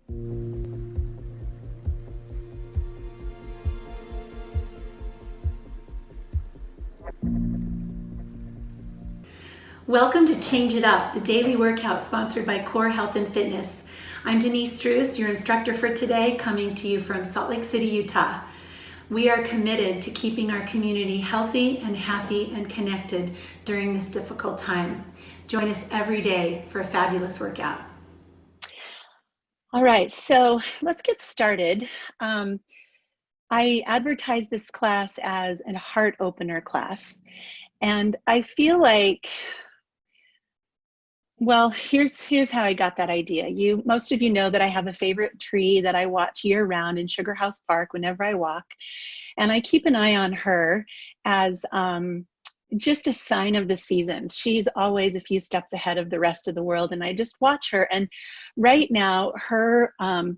Welcome to Change It Up, the daily workout sponsored by Core Health and Fitness. I'm Denise Deuce, your instructor for today, coming to you from Salt Lake City, Utah. We are committed to keeping our community healthy and happy and connected during this difficult time. Join us every day for a fabulous workout. All right, so let's get started. I advertised this class as a heart opener class, and I feel like, well, here's how I got that idea. Most of you know that I have a favorite tree that I watch year round in Sugar House Park whenever I walk, and I keep an eye on her as just a sign of the seasons. She's always a few steps ahead of the rest of the world, and I just watch her. And right now, her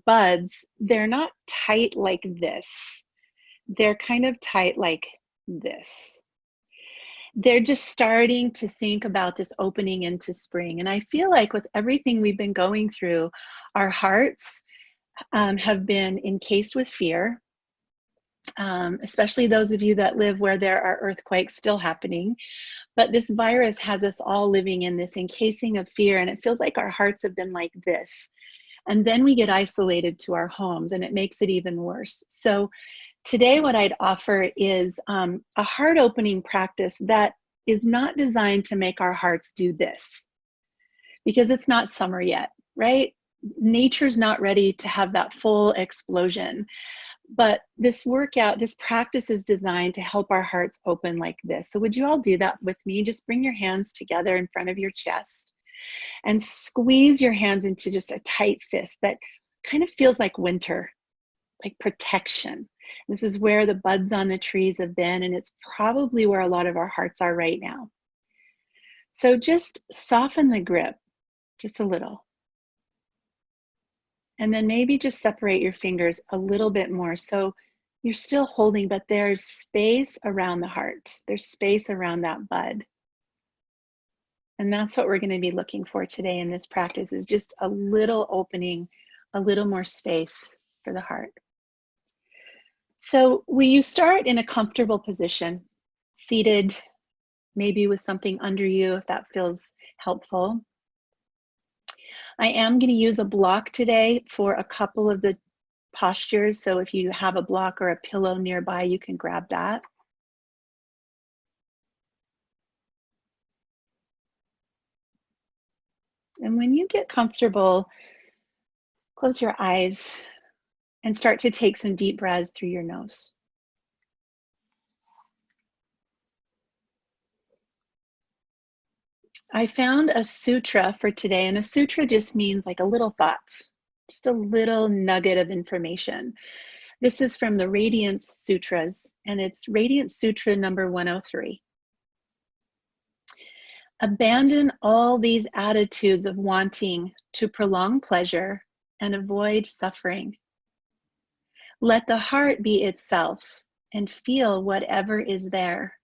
buds, they're not tight like this. They're kind of tight like this. They're just starting to think about this opening into spring. And I feel like with everything we've been going through, our hearts have been encased with fear, especially those of you that live where there are earthquakes still happening. But this virus has us all living in this encasing of fear, and it feels like our hearts have been like this. And then we get isolated to our homes, and it makes it even worse. So today, what I'd offer is a heart opening practice that is not designed to make our hearts do this, because it's not summer yet, right? Nature's not ready to have that full explosion. But this workout, this practice is designed to help our hearts open like this. So would you all do that with me? Just bring your hands together in front of your chest and squeeze your hands into just a tight fist that kind of feels like winter, like protection. This is where the buds on the trees have been, and it's probably where a lot of our hearts are right now. So just soften the grip just a little. And then maybe just separate your fingers a little bit more. So you're still holding, but there's space around the heart. There's space around that bud. And that's what we're going to be looking for today in this practice, is just a little opening, a little more space for the heart. So will you start in a comfortable position, seated, maybe with something under you if that feels helpful. I am going to use a block today for a couple of the postures. So if you have a block or a pillow nearby, you can grab that. And when you get comfortable, close your eyes and start to take some deep breaths through your nose. I found a sutra for today, and a sutra just means like a little thought, just a little nugget of information. This is from the Radiance Sutras, and it's Radiance Sutra number 103. Abandon all these attitudes of wanting to prolong pleasure and avoid suffering. Let the heart be itself and feel whatever is there.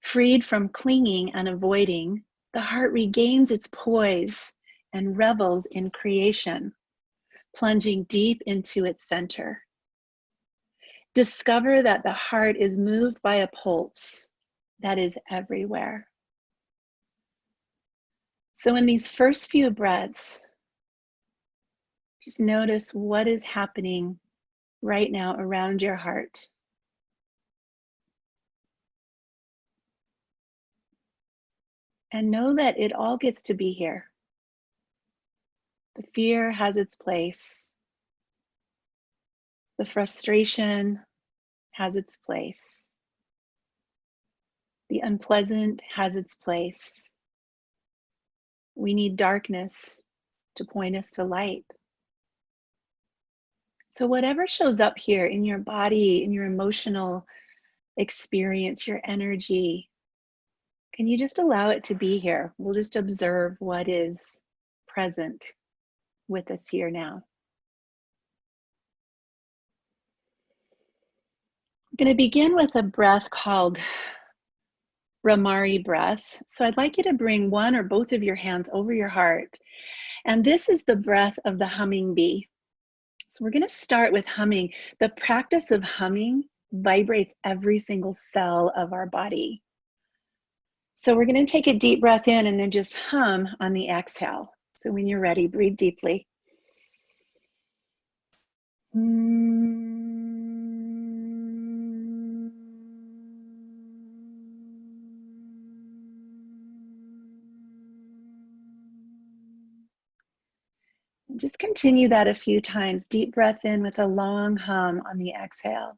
Freed from clinging and avoiding, the heart regains its poise and revels in creation, plunging deep into its center. Discover that the heart is moved by a pulse that is everywhere. So in these first few breaths, just notice what is happening right now around your heart. And know that it all gets to be here. The fear has its place. The frustration has its place. The unpleasant has its place. We need darkness to point us to light. So whatever shows up here in your body, in your emotional experience, your energy, can you just allow it to be here? We'll just observe what is present with us here now. I'm going to begin with a breath called Ramari breath. So I'd like you to bring one or both of your hands over your heart And this is the breath of the humming bee. So we're going to start with humming. The practice of humming vibrates every single cell of our body. So we're going to take a deep breath in and then just hum on the exhale. So when you're ready, breathe deeply. Just continue that a few times. Deep breath in with a long hum on the exhale.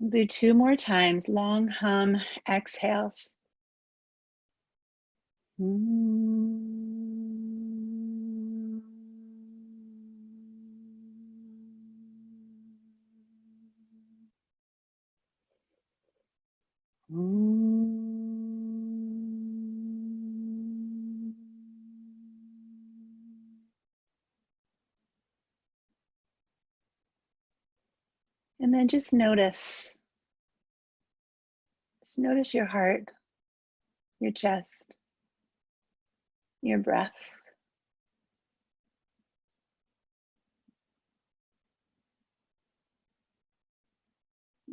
We'll do 2 more times. Long hum exhales. And then just notice your heart, your chest, your breath.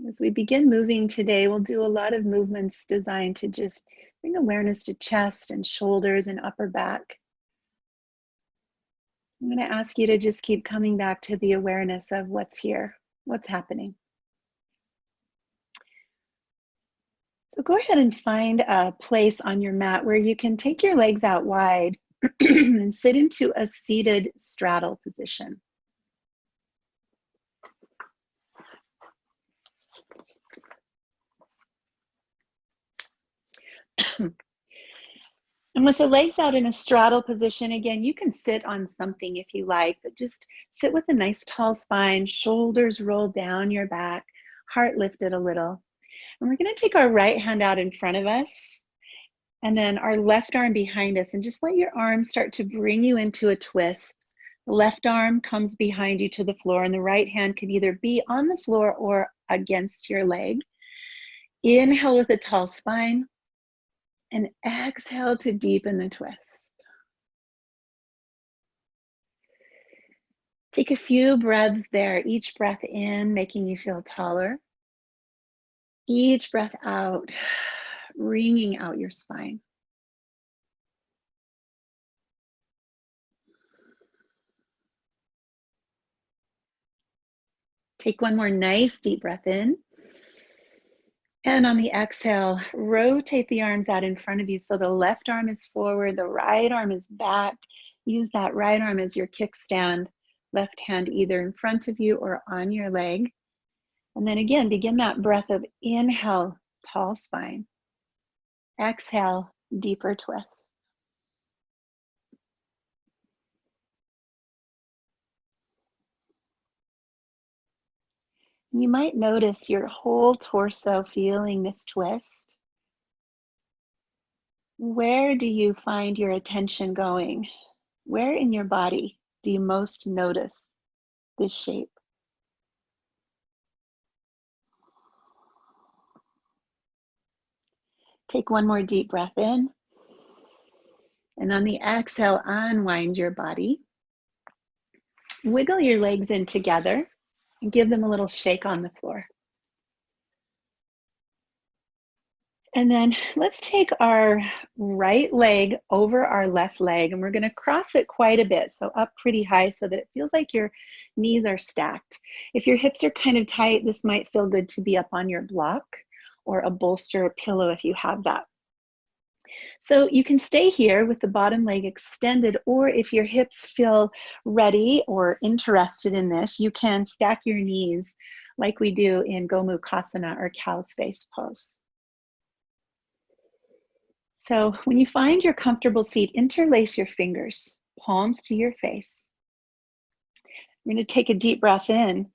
As we begin moving today, we'll do a lot of movements designed to just bring awareness to chest and shoulders and upper back. I'm going to ask you to just keep coming back to the awareness of what's here, what's happening. So go ahead and find a place on your mat where you can take your legs out wide and sit into a seated straddle position. And with the legs out in a straddle position, again, you can sit on something if you like, but just sit with a nice tall spine, shoulders rolled down your back, heart lifted a little. And we're going to take our right hand out in front of us and then our left arm behind us, and just let your arm start to bring you into a twist. The left arm comes behind you to the floor, and the right hand can either be on the floor or against your leg. Inhale with a tall spine. And exhale to deepen the twist. Take a few breaths there, each breath in making you feel taller. Each breath out, wringing out your spine. Take one more nice deep breath in. And on the exhale, rotate the arms out in front of you so the left arm is forward, the right arm is back. Use that right arm as your kickstand, left hand either in front of you or on your leg. And then again, begin that breath of inhale, tall spine. Exhale, deeper twist. You might notice your whole torso feeling this twist. Where do you find your attention going? Where in your body do you most notice this shape? Take one more deep breath in. And on the exhale, unwind your body. Wiggle your legs in together and give them a little shake on the floor. And then let's take our right leg over our left leg, and we're going to cross it quite a bit, so up pretty high so that it feels like your knees are stacked. If your hips are kind of tight, this might feel good to be up on your block or a bolster or pillow if you have that. So you can stay here with the bottom leg extended, or if your hips feel ready or interested in this, you can stack your knees like we do in Gomukhasana or cow's face pose. So when you find your comfortable seat, interlace your fingers. palms to your face. We're going to take a deep breath in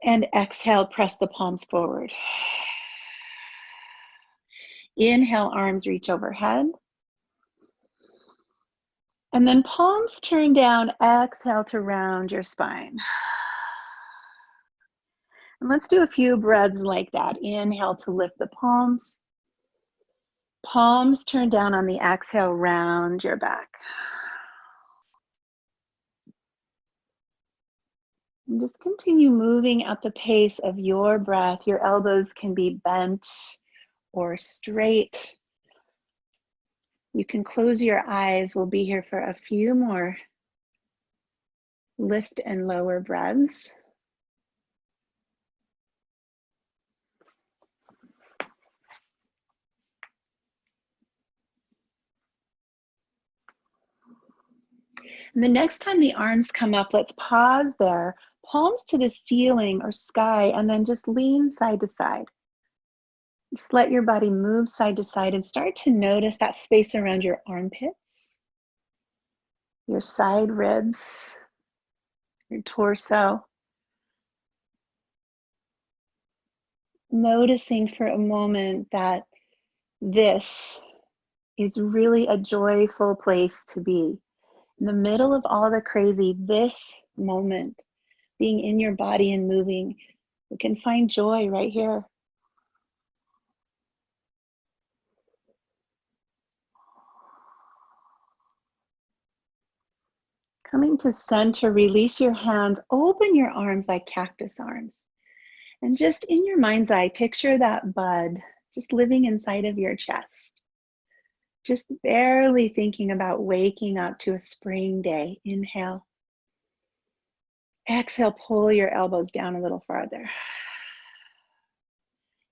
and exhale, press the palms forward. Inhale, arms reach overhead. And then palms turn down, exhale to round your spine. And let's do a few breaths like that. Inhale to lift the palms. Palms turn down on the exhale, round your back. And just continue moving at the pace of your breath. Your elbows can be bent or straight. You can close your eyes. We'll be here for a few more lift and lower breaths. And the next time the arms come up, let's pause there, palms to the ceiling or sky, and then just lean side to side. Just let your body move side to side and start to notice that space around your armpits, your side ribs, your torso. Noticing for a moment that this is really a joyful place to be. In the middle of all the crazy, this moment, being in your body and moving, we can find joy right here. Coming to center, release your hands, open your arms like cactus arms. And just in your mind's eye, picture that bud just living inside of your chest. Just barely thinking about waking up to a spring day. Inhale. Exhale, pull your elbows down a little farther.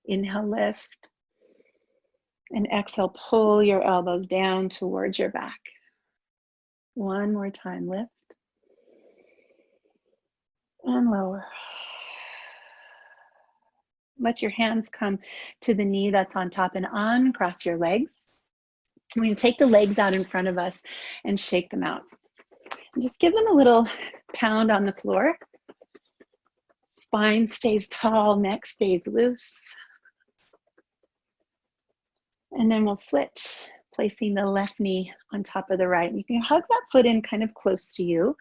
Inhale, lift. And exhale, pull your elbows down towards your back. One more time, lift. And lower. Let your hands come to the knee that's on top and uncross your legs. We're going to take the legs out in front of us and shake them out. And just give them a little pound on the floor. Spine stays tall, neck stays loose. And then we'll switch, placing the left knee on top of the right. And you can hug that foot in kind of close to you.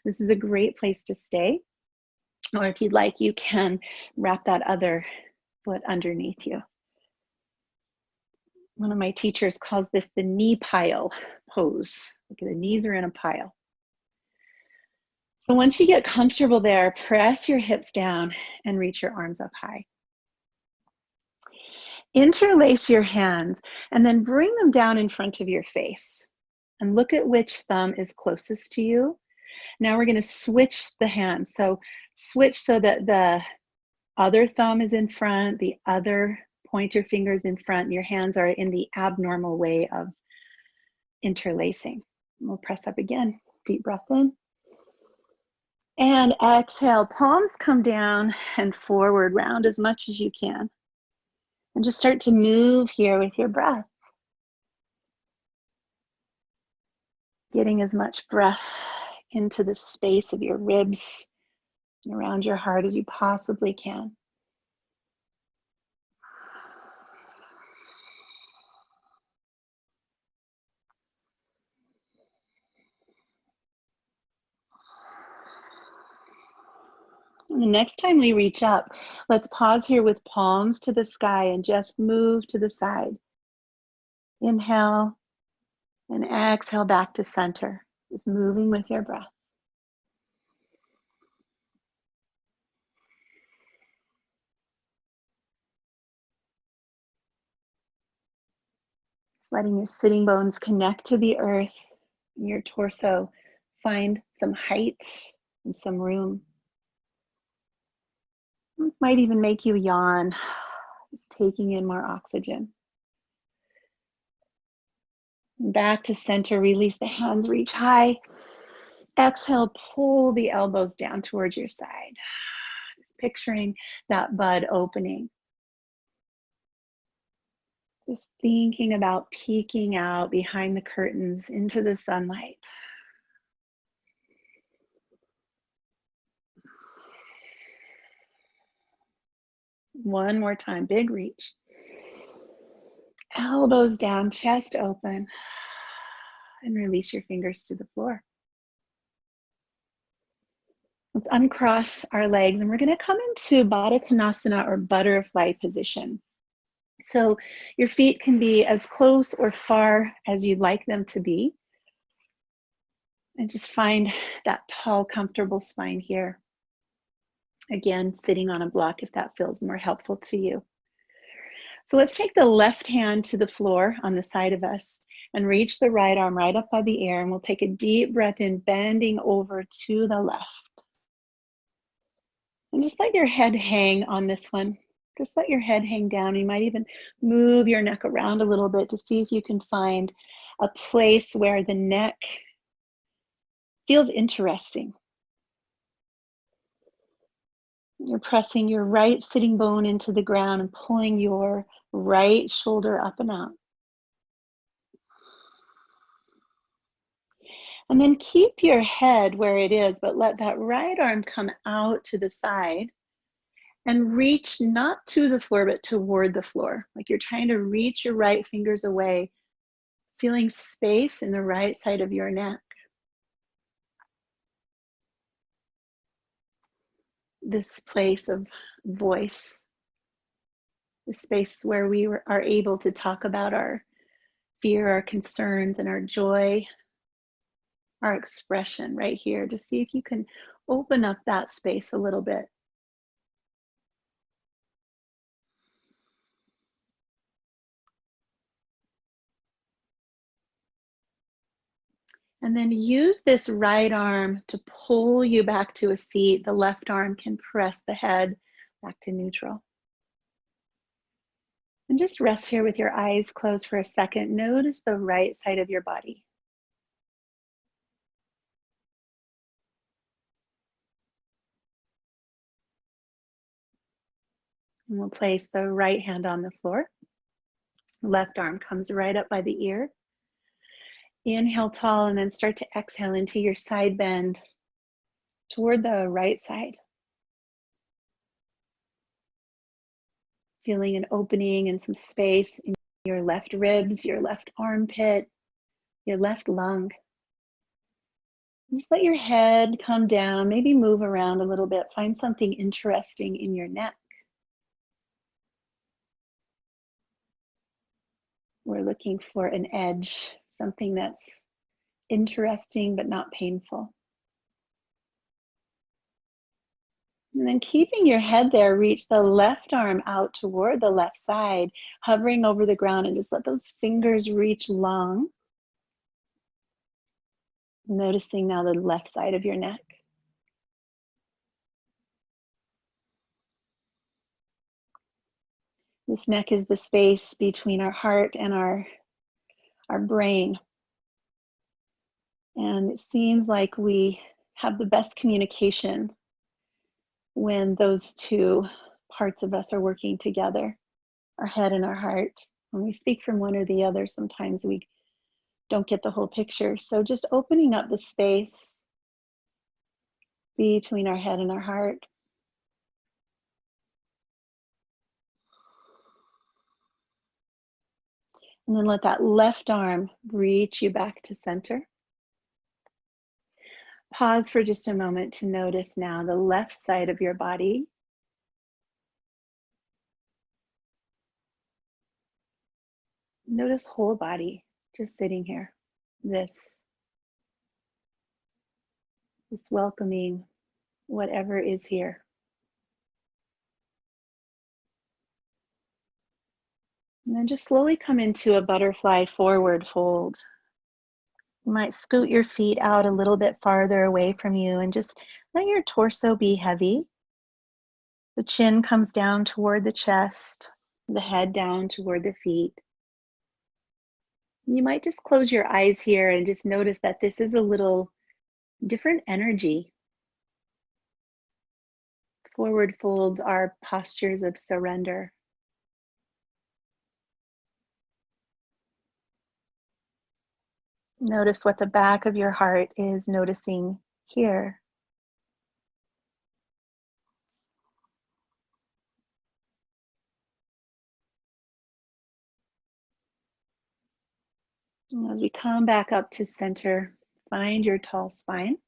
This is a great place to stay. Or if you'd like, you can wrap that other foot underneath you. One of my teachers calls this the knee pile pose. Look, the knees are in a pile. So once you get comfortable there, press your hips down and reach your arms up high. Interlace your hands and then bring them down in front of your face. And look at which thumb is closest to you. Now we're going to switch the hands. So switch so that the other thumb is in front, the other pointer fingers in front, and your hands are in the abnormal way of interlacing. We'll press up again. Deep breath in. And exhale, palms come down and forward, round as much as you can. And just start to move here with your breath. Getting as much breath into the space of your ribs and around your heart as you possibly can. And the next time we reach up, let's pause here with palms to the sky and just move to the side. Inhale and exhale back to center, just moving with your breath. Just letting your sitting bones connect to the earth, and your torso find some height and some room. This might even make you yawn, just taking in more oxygen. Back to center, release the hands, reach high. Exhale, pull the elbows down towards your side. Just picturing that bud opening. Just thinking about peeking out behind the curtains into the sunlight. One more time, big reach. Elbows down, chest open, and release your fingers to the floor. Let's uncross our legs, and we're going to come into Baddha Konasana, or butterfly position. So your feet can be as close or far as you'd like them to be. And just find that tall, comfortable spine here. Again, sitting on a block if that feels more helpful to you. So let's take the left hand to the floor on the side of us and reach the right arm right up by the air. And we'll take a deep breath in, bending over to the left. And just let your head hang on this one. Just let your head hang down. You might even move your neck around a little bit to see if you can find a place where the neck feels interesting. You're pressing your right sitting bone into the ground and pulling your right shoulder up and out. And then keep your head where it is, but let that right arm come out to the side and reach not to the floor, but toward the floor. Like you're trying to reach your right fingers away, feeling space in the right side of your neck. This place of voice, the space where we are able to talk about our fear, our concerns, and our joy, our expression right here. Just see if you can open up that space a little bit. And then use this right arm to pull you back to a seat. The left arm can press the head back to neutral. And just rest here with your eyes closed for a second. Notice the right side of your body. And we'll place the right hand on the floor. Left arm comes right up by the ear. Inhale tall and then start to exhale into your side bend toward the right side. Feeling an opening and some space in your left ribs, your left armpit, your left lung. Just let your head come down, maybe move around a little bit. Find something interesting in your neck. We're looking for an edge, something that's interesting but not painful. And then keeping your head there, reach the left arm out toward the left side, hovering over the ground, and just let those fingers reach long. Noticing now the left side of your neck. This neck is the space between our heart and our brain. And it seems like we have the best communication when those two parts of us are working together, our head and our heart. When we speak from one or the other, sometimes we don't get the whole picture. So just opening up the space between our head and our heart. And then let that left arm reach you back to center. Pause for just a moment to notice now the left side of your body. Notice whole body, just sitting here. This welcoming whatever is here. And then just slowly come into a butterfly forward fold. You might scoot your feet out a little bit farther away from you and just let your torso be heavy. The chin comes down toward the chest, the head down toward the feet. You might just close your eyes here and just notice that this is a little different energy. Forward folds are postures of surrender. Notice what the back of your heart is noticing here. And as we come back up to center, find your tall spine.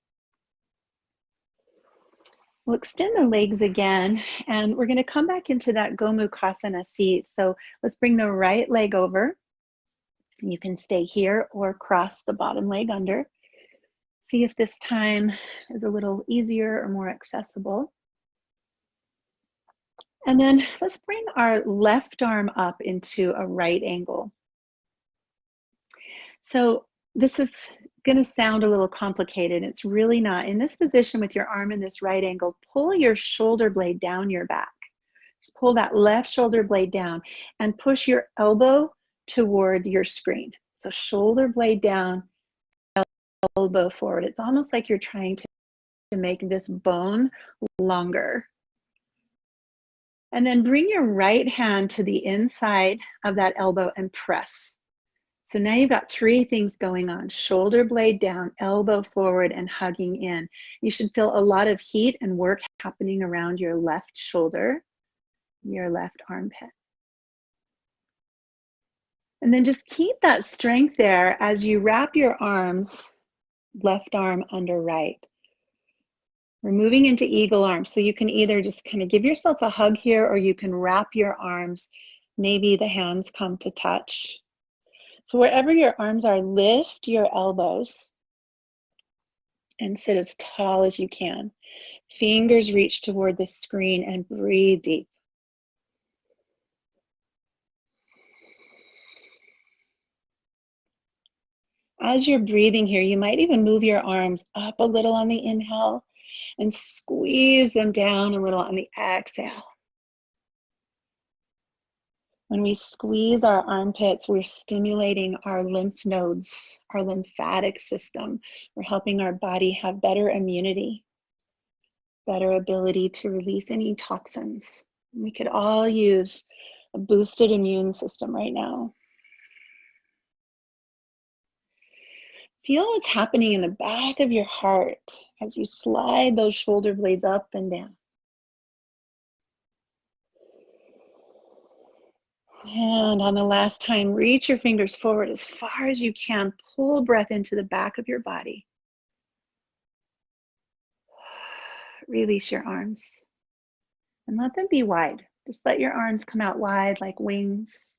We'll extend the legs again, and we're going to come back into that Gomukhasana seat. So let's bring the right leg over. You can stay here or cross the bottom leg under. See if this time is a little easier or more accessible. And then let's bring our left arm up into a right angle. So this is going to sound a little complicated. It's really not. In this position with your arm in this right angle, pull your shoulder blade down your back. Just pull that left shoulder blade down and push your elbow toward your screen. So shoulder blade down, elbow forward. It's almost like you're trying to make this bone longer. And then bring your right hand to the inside of that elbow and press. So now you've got three things going on: shoulder blade down, elbow forward, and hugging in. You should feel a lot of heat and work happening around your left shoulder, your left armpit. And then just keep that strength there as you wrap your arms, left arm under right. We're moving into eagle arms. So you can either just kind of give yourself a hug here, or you can wrap your arms. Maybe the hands come to touch. So wherever your arms are, lift your elbows and sit as tall as you can. Fingers reach toward the screen and breathe deep. As you're breathing here, you might even move your arms up a little on the inhale and squeeze them down a little on the exhale. When we squeeze our armpits, we're stimulating our lymph nodes, our lymphatic system. We're helping our body have better immunity, better ability to release any toxins. We could all use a boosted immune system right now. Feel what's happening in the back of your heart as you slide those shoulder blades up and down. And on the last time, reach your fingers forward as far as you can. Pull breath into the back of your body. Release your arms and let them be wide. Just let your arms come out wide like wings.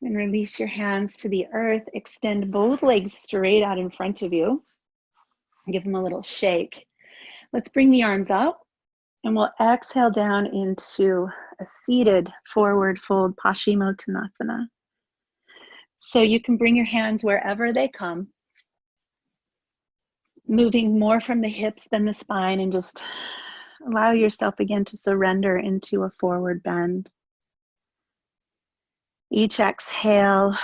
And release your hands to the earth. Extend both legs straight out in front of you. Give them a little shake. Let's bring the arms up. And we'll exhale down into a seated forward fold, Paschimottanasana. So you can bring your hands wherever they come, moving more from the hips than the spine, and just allow yourself again to surrender into a forward bend. Each exhale,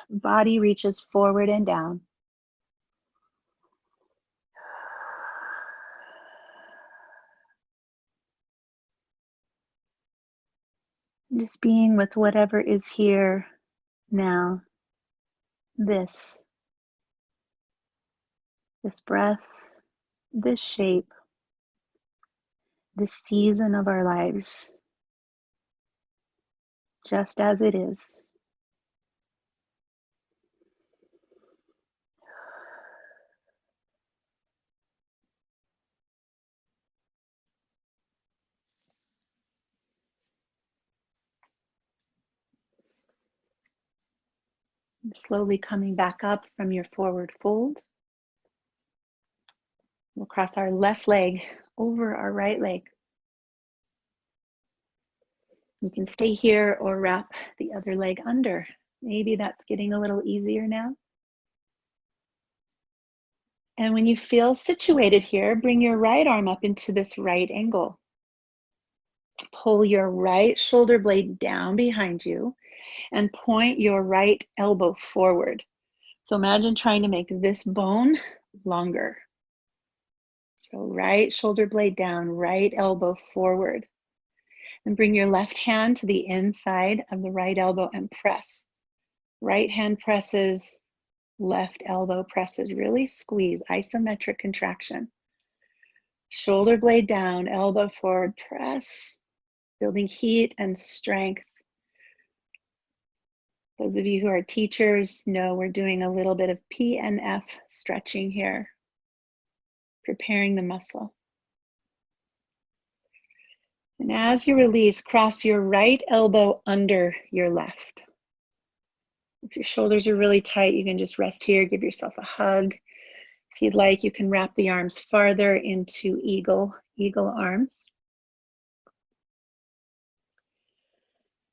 body reaches forward and down. Just being with whatever is here now, this breath, this shape, this season of our lives, just as it is. Slowly coming back up from your forward fold. We'll cross our left leg over our right leg. You can stay here or wrap the other leg under. Maybe that's getting a little easier now. And when you feel situated here, bring your right arm up into this right angle. Pull your right shoulder blade down behind you and point your right elbow forward. So imagine trying to make this bone longer. So right shoulder blade down, right elbow forward. And bring your left hand to the inside of the right elbow and press. Right hand presses, left elbow presses. Really squeeze, isometric contraction. Shoulder blade down, elbow forward, press, building heat and strength. Those of you who are teachers know we're doing a little bit of PNF stretching here, preparing the muscle. And as you release, cross your right elbow under your left. If your shoulders are really tight, you can just rest here, give yourself a hug. If you'd like, you can wrap the arms farther into eagle arms.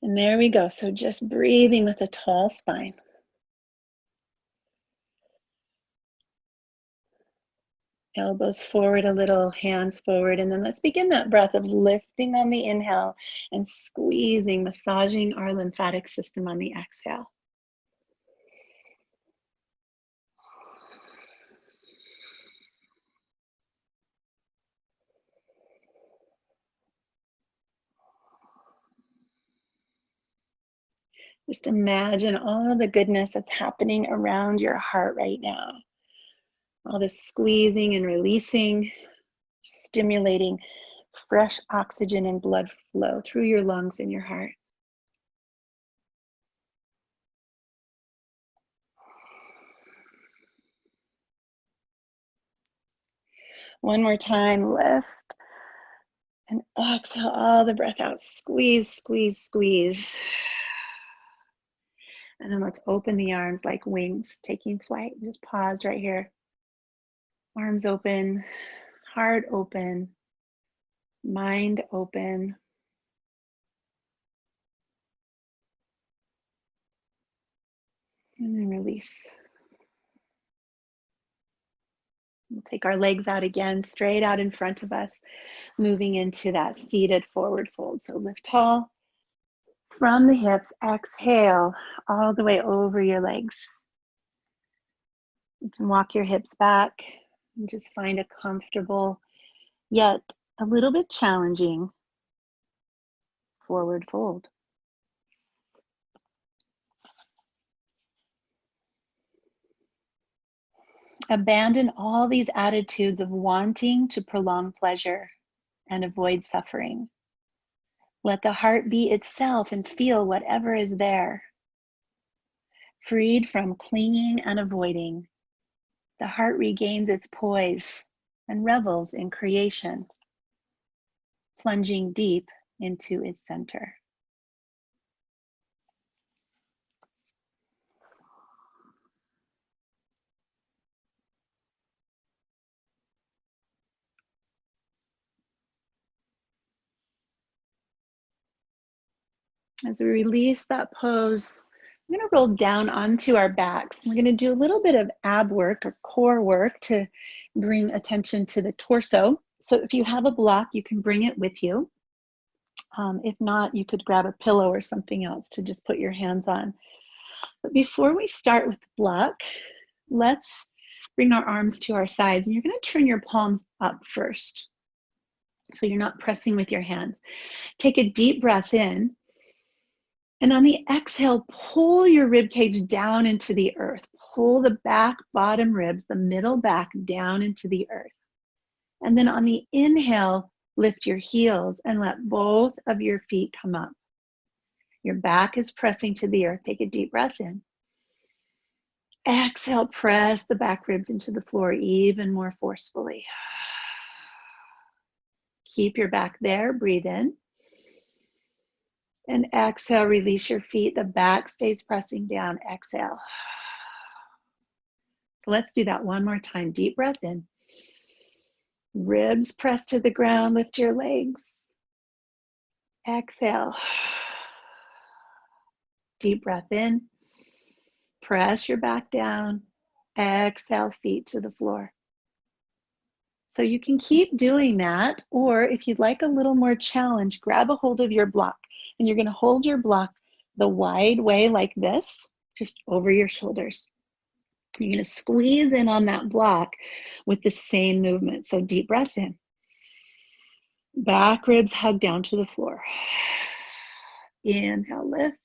And there we go. So just breathing with a tall spine. Elbows forward a little, hands forward. And then let's begin that breath of lifting on the inhale and squeezing, massaging our lymphatic system on the exhale. Just imagine all the goodness that's happening around your heart right now. All this squeezing and releasing, stimulating fresh oxygen and blood flow through your lungs and your heart. One more time, lift and exhale all the breath out. Squeeze, squeeze, squeeze. And then let's open the arms like wings, taking flight. Just pause right here. Arms open, heart open, mind open. And then release. We'll take our legs out again, straight out in front of us, moving into that seated forward fold. So lift tall from the hips, exhale all the way over your legs. You can walk your hips back and just find a comfortable, yet a little bit challenging forward fold. Abandon all these attitudes of wanting to prolong pleasure and avoid suffering. Let the heart be itself and feel whatever is there. Freed from clinging and avoiding, the heart regains its poise and revels in creation, plunging deep into its center. As we release that pose, we're going to roll down onto our backs. We're going to do a little bit of ab work or core work to bring attention to the torso. So if you have a block, you can bring it with you. If not, you could grab a pillow or something else to just put your hands on. But before we start with the block, let's bring our arms to our sides. And you're going to turn your palms up first, so you're not pressing with your hands. Take a deep breath in. And on the exhale, pull your rib cage down into the earth. Pull the back bottom ribs, the middle back down into the earth. And then on the inhale, lift your heels and let both of your feet come up. Your back is pressing to the earth. Take a deep breath in. Exhale, press the back ribs into the floor even more forcefully. Keep your back there, breathe in. And exhale, release your feet. The back stays pressing down. Exhale. So let's do that one more time. Deep breath in. Ribs press to the ground. Lift your legs. Exhale. Deep breath in. Press your back down. Exhale, feet to the floor. So you can keep doing that, or if you'd like a little more challenge, grab a hold of your block. And you're going to hold your block the wide way like this, just over your shoulders. You're going to squeeze in on that block with the same movement. So deep breath in. Back ribs hug down to the floor. Inhale, lift.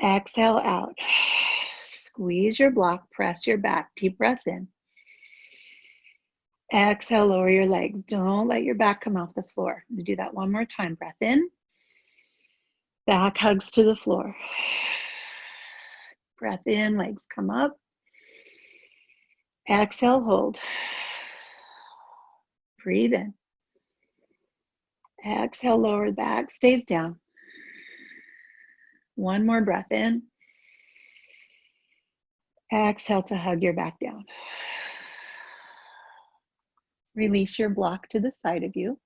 Exhale out. Squeeze your block, press your back, deep breath in. Exhale, lower your legs. Don't let your back come off the floor. I'm gonna do that one more time. Breath in. Back hugs to the floor. Breath in, legs come up. Exhale, hold. Breathe in. Exhale, lower back, stays down. One more breath in. Exhale to hug your back down. Release your block to the side of you.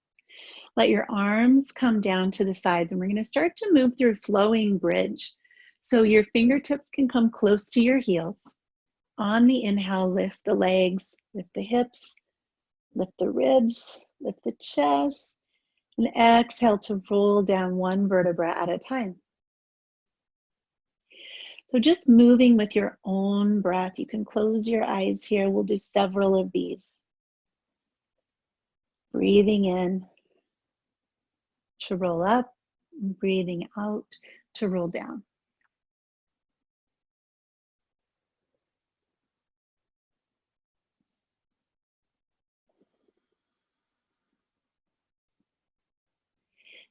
Let your arms come down to the sides, and we're going to start to move through flowing bridge. So your fingertips can come close to your heels. On the inhale, lift the legs, lift the hips, lift the ribs, lift the chest, and exhale to roll down one vertebra at a time. So just moving with your own breath. You can close your eyes here. We'll do several of these. Breathing in to roll up, and breathing out to roll down.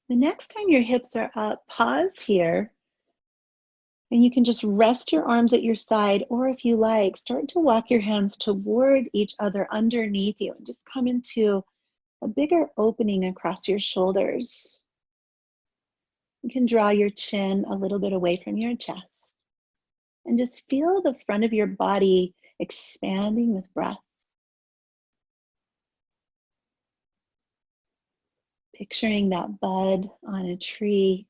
The next time your hips are up, pause here, and you can just rest your arms at your side, or if you like, start to walk your hands toward each other underneath you and just come into a bigger opening across your shoulders. You can draw your chin a little bit away from your chest and just feel the front of your body expanding with breath. Picturing that bud on a tree,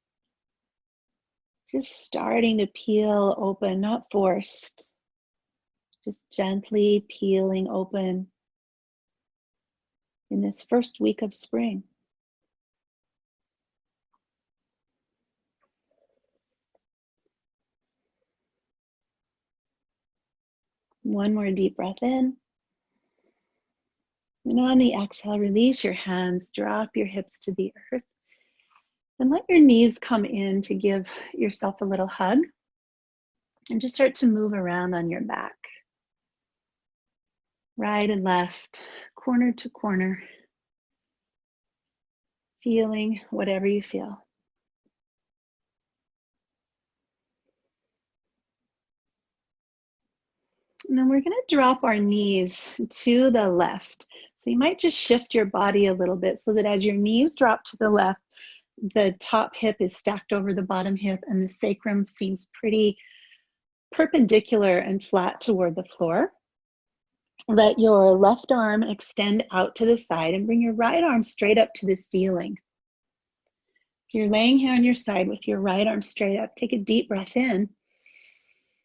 just starting to peel open, not forced, just gently peeling open in this first week of spring. One more deep breath in. And on the exhale, release your hands, drop your hips to the earth, and let your knees come in to give yourself a little hug. And just start to move around on your back. Right and left, corner to corner, feeling whatever you feel. And then we're going to drop our knees to the left. So you might just shift your body a little bit so that as your knees drop to the left, the top hip is stacked over the bottom hip and the sacrum seems pretty perpendicular and flat toward the floor. Let your left arm extend out to the side and bring your right arm straight up to the ceiling. If you're laying here on your side with your right arm straight up, take a deep breath in.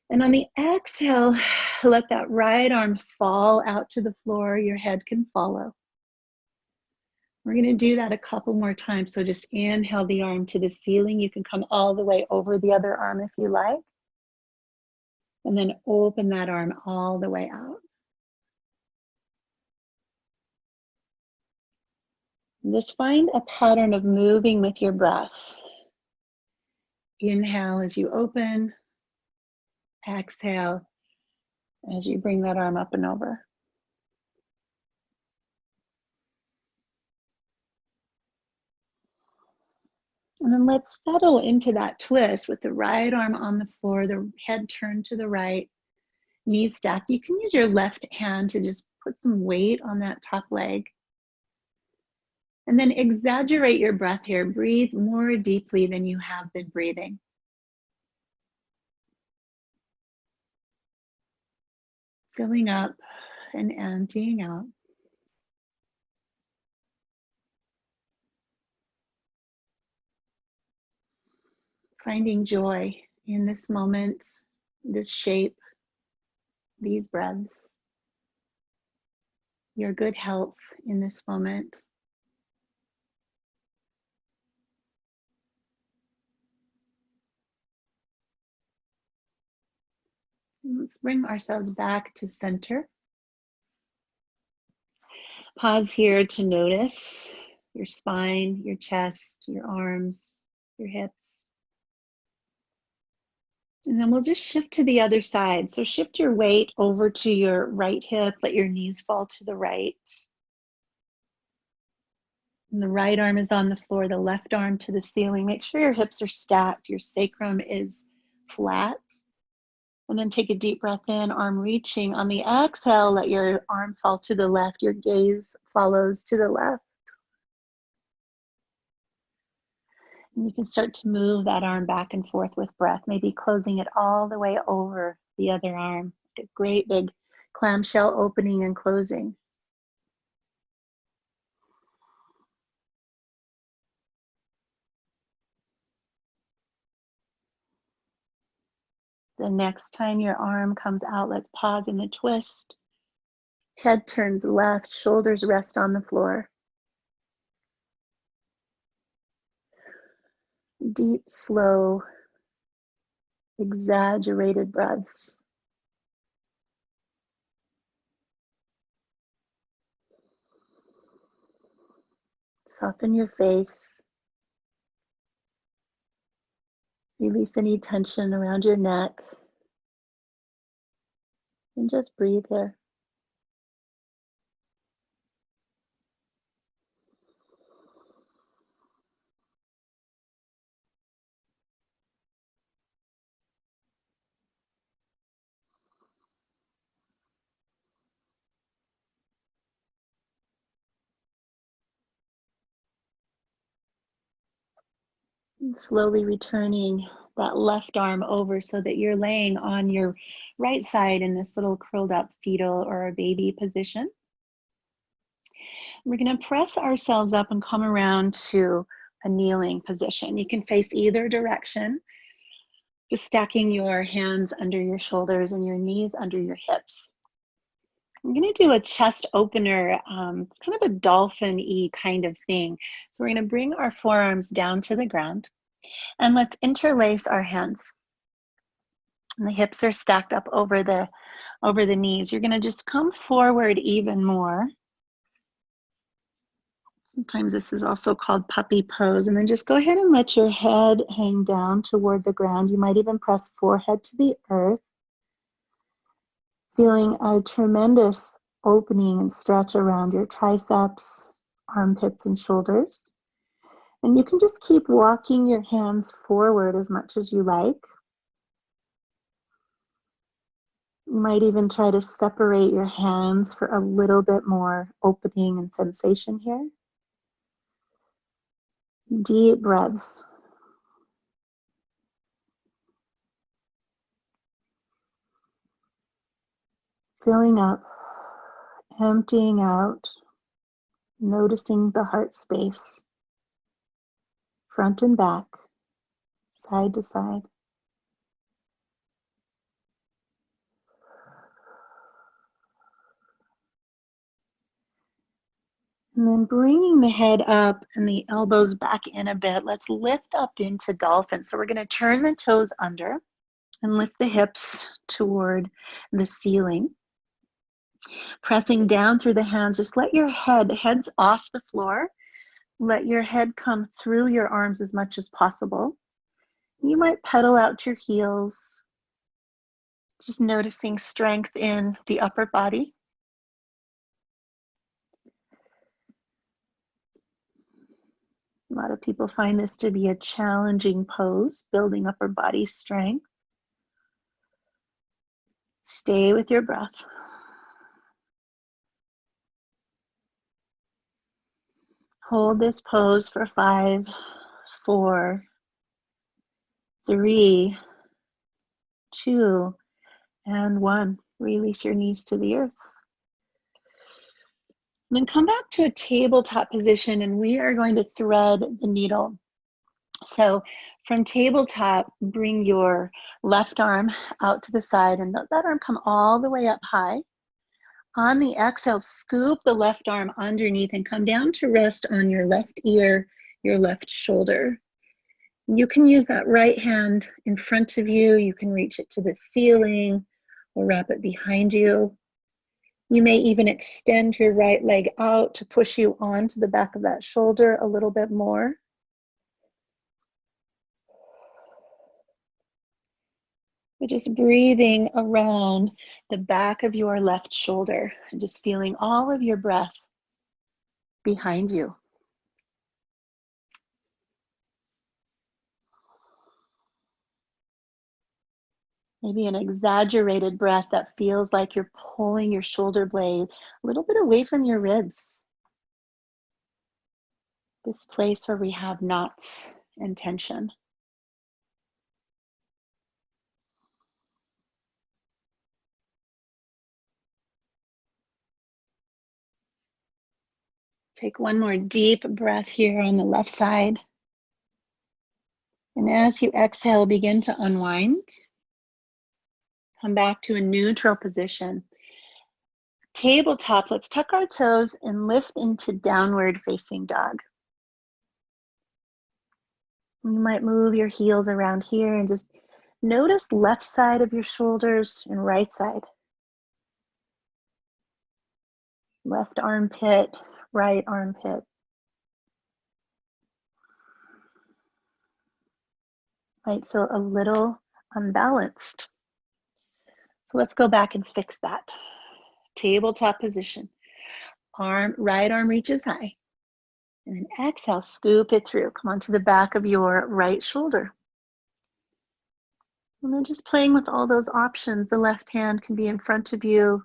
And on the exhale, let that right arm fall out to the floor. Your head can follow. We're going to do that a couple more times. So just inhale the arm to the ceiling. You can come all the way over the other arm if you like. And then open that arm all the way out. And just find a pattern of moving with your breath. Inhale as you open. Exhale as you bring that arm up and over. And then let's settle into that twist with the right arm on the floor, the head turned to the right, knees stacked. You can use your left hand to just put some weight on that top leg. And then exaggerate your breath here. Breathe more deeply than you have been breathing. Filling up and emptying out. Finding joy in this moment, this shape, these breaths. Your good health in this moment. Let's bring ourselves back to center. Pause here to notice your spine, your chest, your arms, your hips. And then we'll just shift to the other side. So shift your weight over to your right hip. Let your knees fall to the right. And the right arm is on the floor, the left arm to the ceiling. Make sure your hips are stacked, your sacrum is flat. And then take a deep breath in, arm reaching. On the exhale, let your arm fall to the left. Your gaze follows to the left. And you can start to move that arm back and forth with breath, maybe closing it all the way over the other arm. A great big clamshell opening and closing. The next time your arm comes out, let's pause in the twist. Head turns left, shoulders rest on the floor. Deep, slow, exaggerated breaths. Soften your face. Release any tension around your neck. And just breathe here. And slowly returning that left arm over so that you're laying on your right side in this little curled up fetal or a baby position. We're going to press ourselves up and come around to a kneeling position. You can face either direction, just stacking your hands under your shoulders and your knees under your hips. I'm going to do a chest opener, it's kind of a dolphin-y kind of thing. So we're going to bring our forearms down to the ground and let's interlace our hands. And the hips are stacked up over the knees. You're going to just come forward even more. Sometimes this is also called puppy pose. And then just go ahead and let your head hang down toward the ground. You might even press forehead to the earth. Feeling a tremendous opening and stretch around your triceps, armpits, and shoulders. And you can just keep walking your hands forward as much as you like. You might even try to separate your hands for a little bit more opening and sensation here. Deep breaths. Filling up, emptying out, noticing the heart space, front and back, side to side. And then bringing the head up and the elbows back in a bit, let's lift up into dolphin. So we're going to turn the toes under and lift the hips toward the ceiling. Pressing down through the hands, just let your the head's off the floor. Let your head come through your arms as much as possible. You might pedal out your heels, just noticing strength in the upper body. A lot of people find this to be a challenging pose, building upper body strength. Stay with your breath. Hold this pose for 5, 4, 3, 2, and 1. Release your knees to the earth. And then come back to a tabletop position and we are going to thread the needle. So from tabletop, bring your left arm out to the side and let that arm come all the way up high. On the exhale, scoop the left arm underneath and come down to rest on your left ear, your left shoulder. You can use that right hand in front of you. You can reach it to the ceiling or wrap it behind you. You may even extend your right leg out to push you onto the back of that shoulder a little bit more. But just breathing around the back of your left shoulder and just feeling all of your breath behind you. Maybe an exaggerated breath that feels like you're pulling your shoulder blade a little bit away from your ribs. This place where we have knots and tension. Take one more deep breath here on the left side. And as you exhale, begin to unwind. Come back to a neutral position. Tabletop, let's tuck our toes and lift into downward facing dog. You might move your heels around here and just notice left side of your shoulders and right side. Left armpit, right armpit. Might feel a little unbalanced. So let's go back and fix that. Tabletop position. Right arm reaches high. And then exhale, scoop it through. Come onto the back of your right shoulder. And then just playing with all those options. The left hand can be in front of you,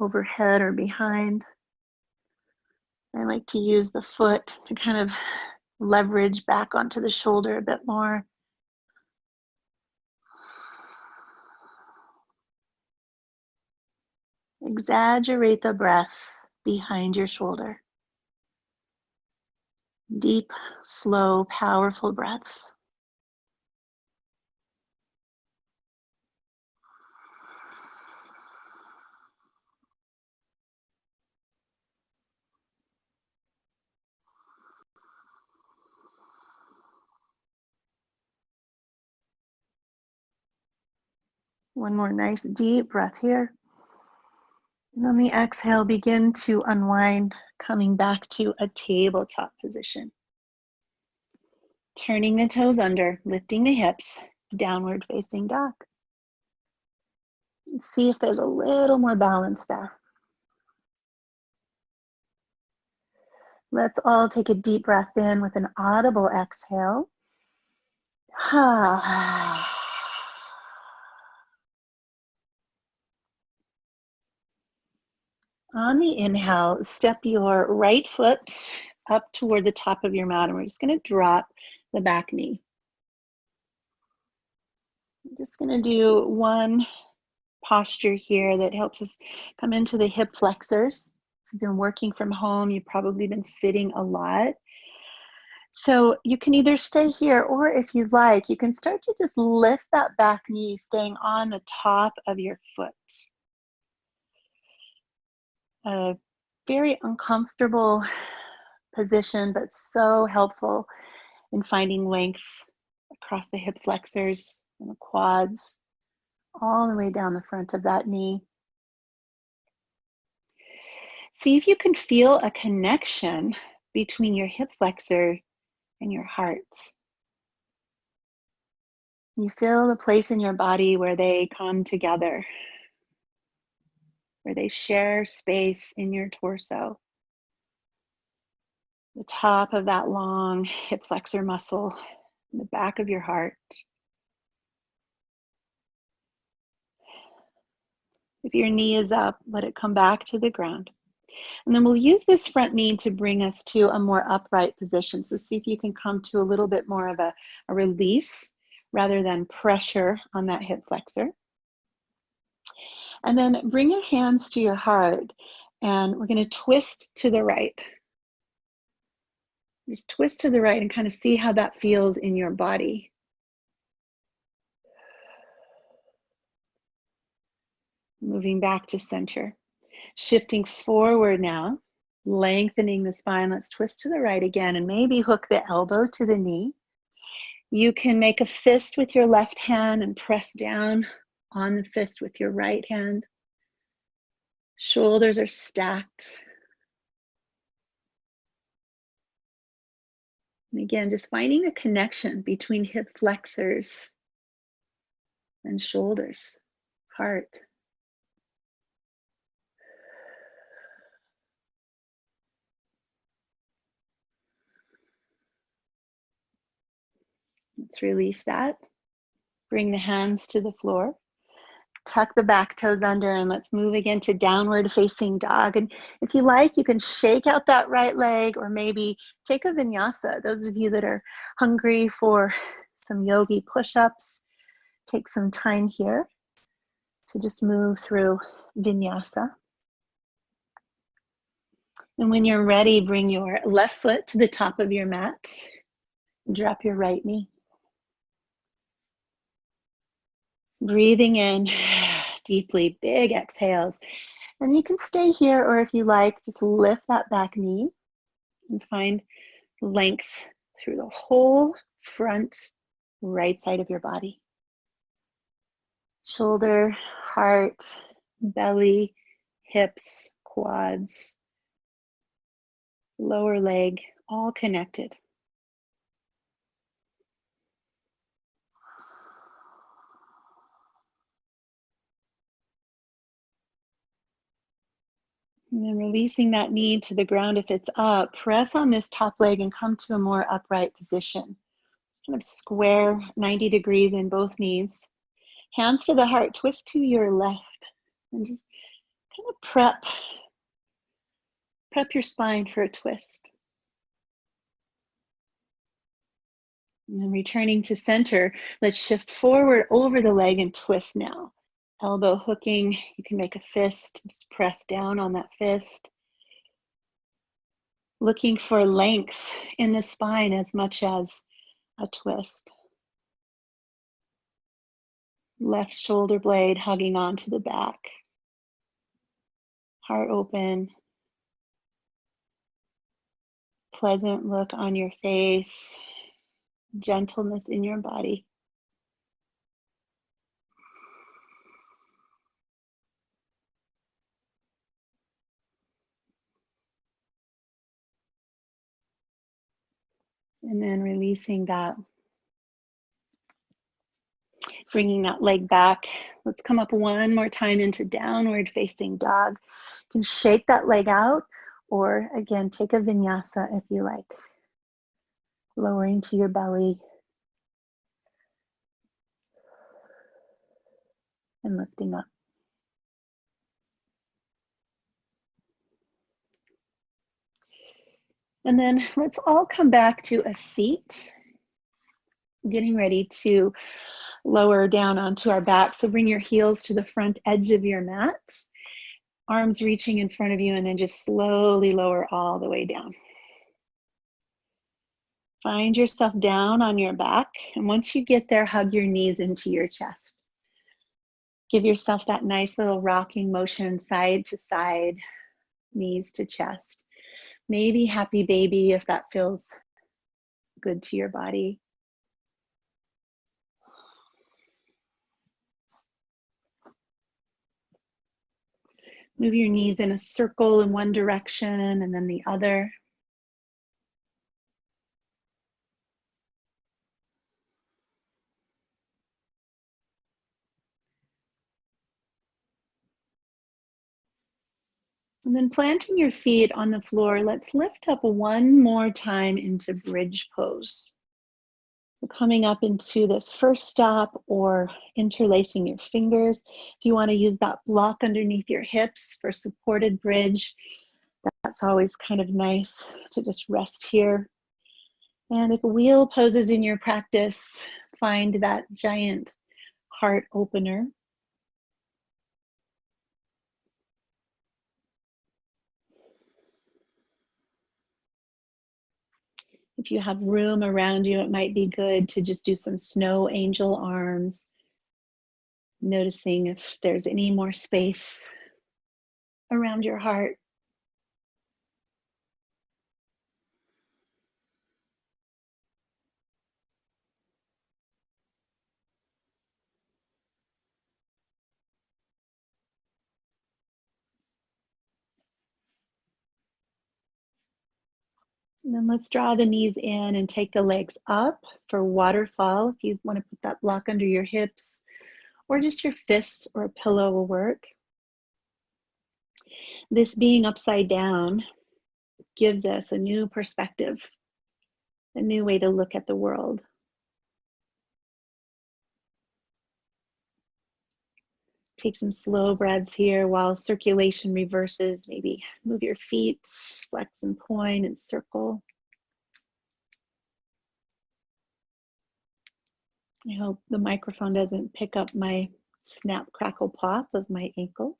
overhead or behind. I like to use the foot to kind of leverage back onto the shoulder a bit more. Exaggerate the breath behind your shoulder. Deep, slow, powerful breaths. One more nice deep breath here. And on the exhale, begin to unwind, coming back to a tabletop position. Turning the toes under, lifting the hips, downward facing dog. And see if there's a little more balance there. Let's all take a deep breath in with an audible exhale. On the inhale, step your right foot up toward the top of your mat, and we're just going to drop the back knee. I'm just going to do one posture here that helps us come into the hip flexors. If you've been working from home, you've probably been sitting a lot. So you can either stay here, or if you'd like, you can start to just lift that back knee, staying on the top of your foot. A very uncomfortable position, but so helpful in finding length across the hip flexors and the quads, all the way down the front of that knee. See if you can feel a connection between your hip flexor and your heart. You feel the place in your body where they come together, where they share space in your torso. The top of that long hip flexor muscle, in the back of your heart. If your knee is up, let it come back to the ground. And then we'll use this front knee to bring us to a more upright position. So see if you can come to a little bit more of a release rather than pressure on that hip flexor. And then bring your hands to your heart, and we're going to twist to the right. Just twist to the right and kind of see how that feels in your body. Moving back to center. Shifting forward now, lengthening the spine. Let's twist to the right again, and maybe hook the elbow to the knee. You can make a fist with your left hand and press down on the fist with your right hand. Shoulders are stacked. And again, just finding the connection between hip flexors and shoulders, heart. Let's release that. Bring the hands to the floor. Tuck the back toes under and let's move again to downward facing dog. And if you like, you can shake out that right leg or maybe take a vinyasa. Those of you that are hungry for some yogi push-ups, take some time here to just move through vinyasa. And when you're ready, bring your left foot to the top of your mat. Drop your right knee. Breathing in deeply, big exhales. And you can stay here, or if you like, just lift that back knee and find length through the whole front right side of your body. Shoulder, heart, belly, hips, quads, lower leg, all connected. And then releasing that knee to the ground if it's up, press on this top leg and come to a more upright position. Kind of square 90 degrees in both knees. Hands to the heart, twist to your left. And just kind of prep your spine for a twist. And then returning to center, let's shift forward over the leg and twist now. Elbow hooking, you can make a fist, just press down on that fist. Looking for length in the spine as much as a twist. Left shoulder blade hugging onto the back. Heart open. Pleasant look on your face. Gentleness in your body. And then releasing that. Bringing that leg back. Let's come up one more time into downward facing dog. You can shake that leg out, or again, take a vinyasa if you like. Lowering to your belly. And lifting up. And then let's all come back to a seat. Getting ready to lower down onto our back. So bring your heels to the front edge of your mat. Arms reaching in front of you, and then just slowly lower all the way down. Find yourself down on your back. And once you get there, hug your knees into your chest. Give yourself that nice little rocking motion side to side, knees to chest. Maybe happy baby if that feels good to your body. Move your knees in a circle in one direction and then the other. And then planting your feet on the floor, let's lift up one more time into bridge pose. So coming up into this first stop or interlacing your fingers. If you want to use that block underneath your hips for supported bridge, that's always kind of nice to just rest here. And if wheel poses in your practice, find that giant heart opener. If you have room around you, it might be good to just do some snow angel arms, noticing if there's any more space around your heart. And then let's draw the knees in and take the legs up for waterfall. If you want to put that block under your hips, or just your fists or a pillow will work. This being upside down gives us a new perspective, a new way to look at the world. Take some slow breaths here while circulation reverses. Maybe move your feet, flex and point and circle. I hope the microphone doesn't pick up my snap, crackle, pop of my ankles.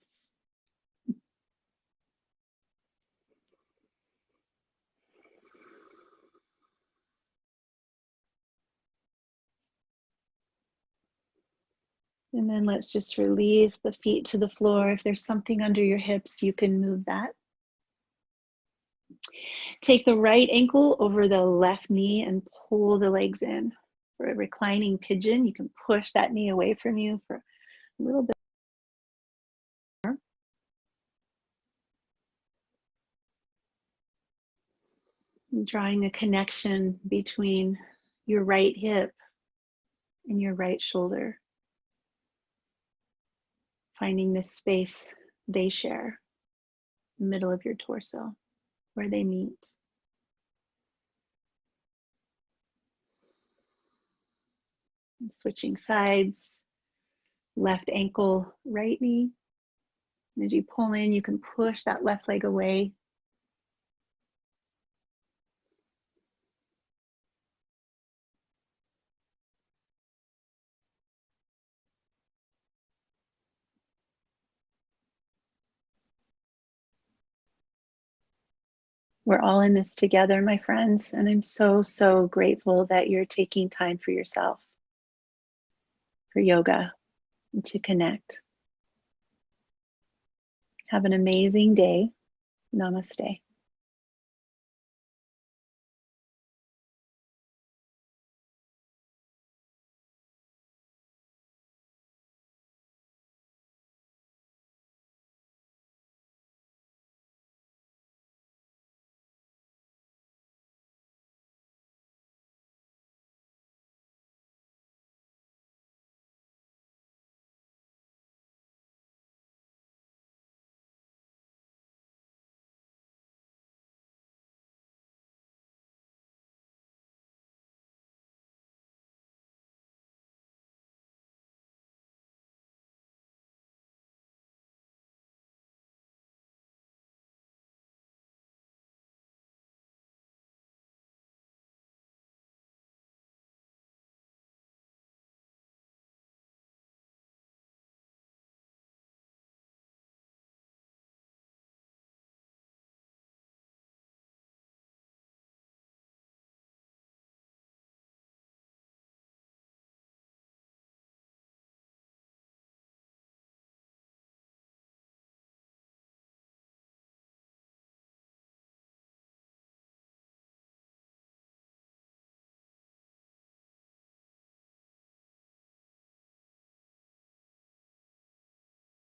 And then let's just release the feet to the floor. If there's something under your hips, you can move that. Take the right ankle over the left knee and pull the legs in. For a reclining pigeon, you can push that knee away from you for a little bit more. And drawing a connection between your right hip and your right shoulder. Finding this space they share, the middle of your torso, where they meet. And switching sides, left ankle, right knee. And as you pull in, you can push that left leg away. We're all in this together, my friends, and I'm so, so grateful that you're taking time for yourself, for yoga, and to connect. Have an amazing day. Namaste.